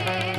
રે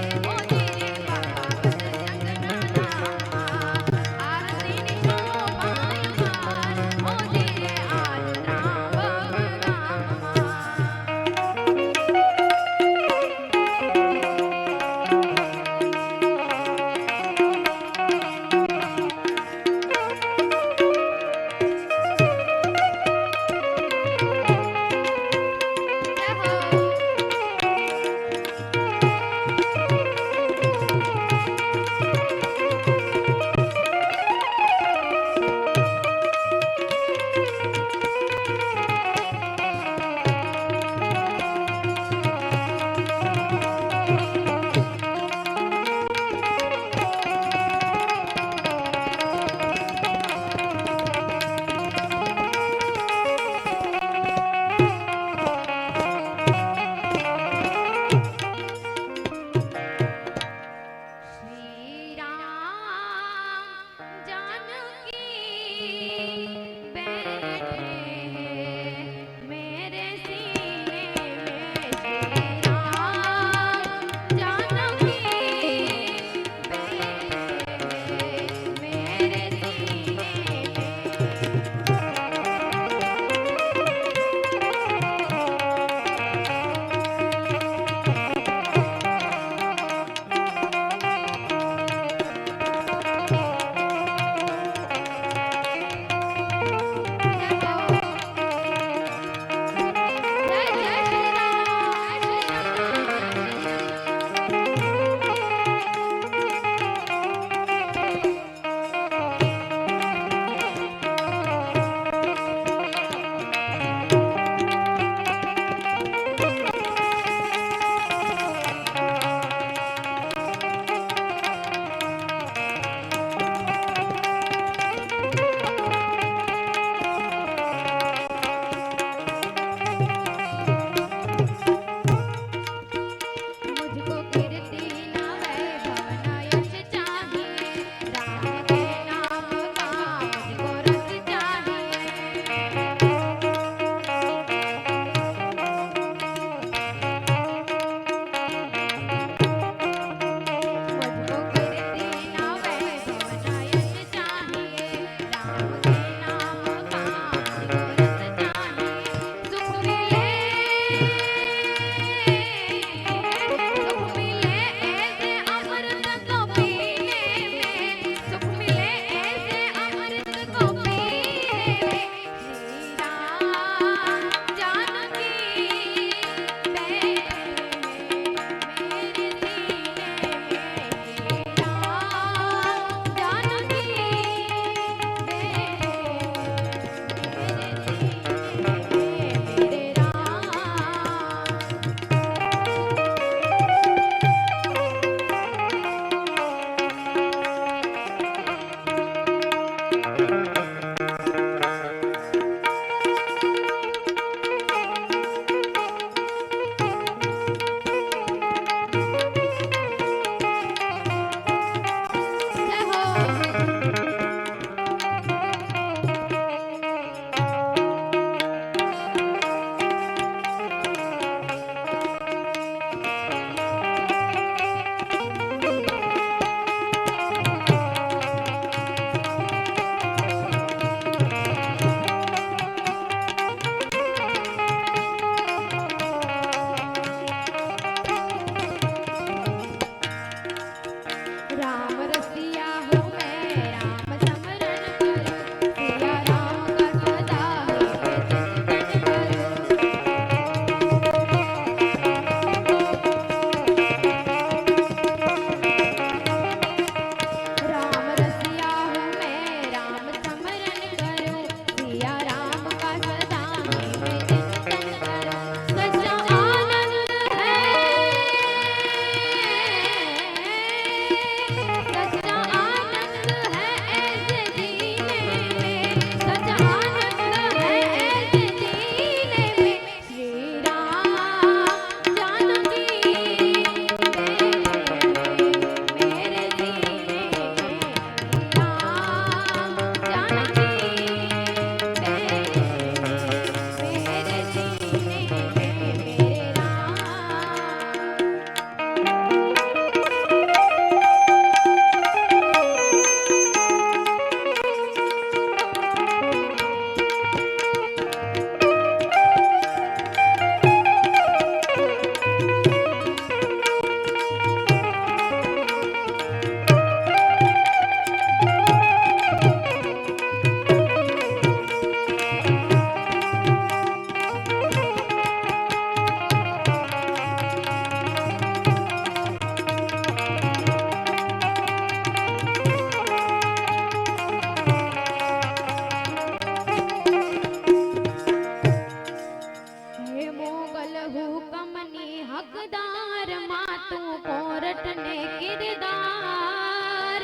तू कोरट ने किरदार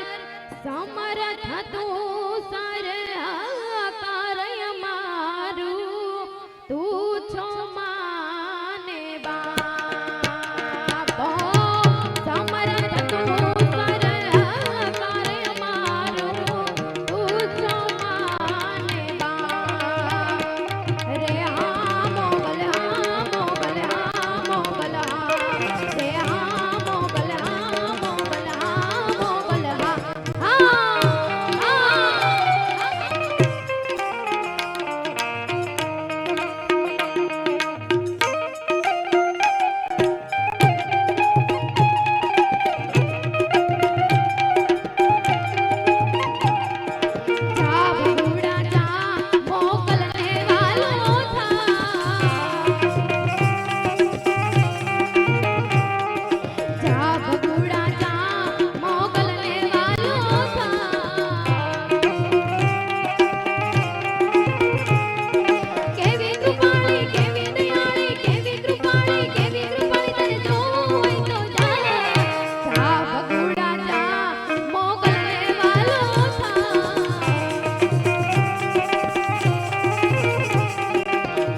समर्थ तू सर कार्य मारू तू छो माने बाबो समर्थ तू सर कार्य मारू तू छो माने बाप रे हाँ मोगल हाँ मोगल हाँ मोगल हाँ रे हाँ मोगल हाँ मोगल हाँ मोगल हाँ हाँ जा बूढ़ा जा मोगलने वालों था जा बूढ़ा जा मोगलने वालों था केवी कृपाली केवी दयाली केवी कृपाली तेरे जो होय तो जा बूढ़ा जा मोगलने वालों था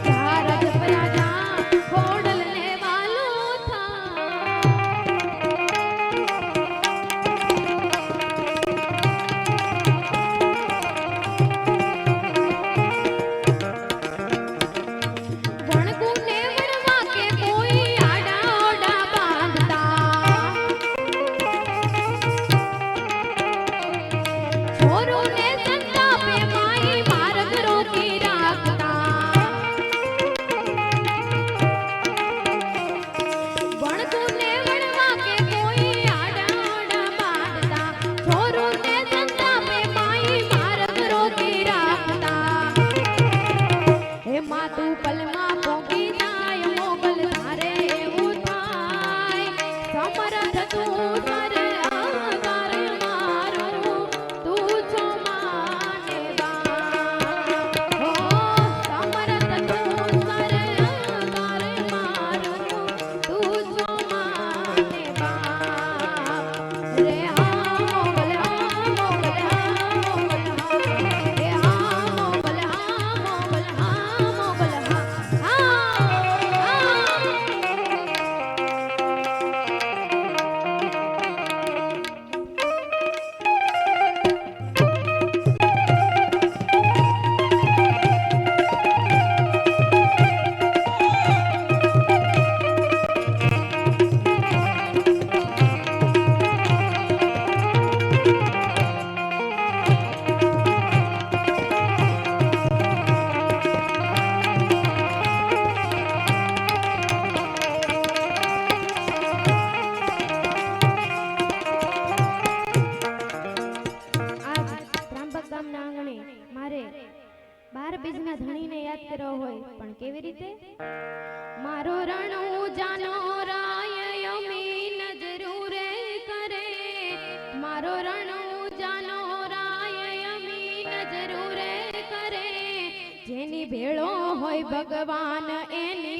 राज प्रजा खोडलने वालों था वणकुने वणवा के कोई आड़ा ओड़ा बांधता छोरों ने संता पे माई मार्ग रोकी राखता वणकुने वणवा के कोई आड़ा ओड़ा बांधता छोरों ने संता पे माई मार्ग रोकी राखता हे मातु पलमा पोगी जाय मोगल धारे એવું થાય સમરથ તું સર આધાર મારું તું છો માને બાપ હો સમરથ તું સર આધાર મારું તું છો માને બાપ રે હા મોગલ હા મોગલ હા મોગલ હા રે હા મોગલ હા મોગલ હા મોગલ હા હા આજ ત્રાંબક ગામના આંગણે મારે 12 બીજના ધણીને યાદ કરવો હોય પણ કેવી રીતે મારો રણુ જાનો રાય યમી નજરૂરે કરે મારો રણુ જાનો રાય યમી નજરૂરે કરે જેની ભેળો હોય ભગવાન એની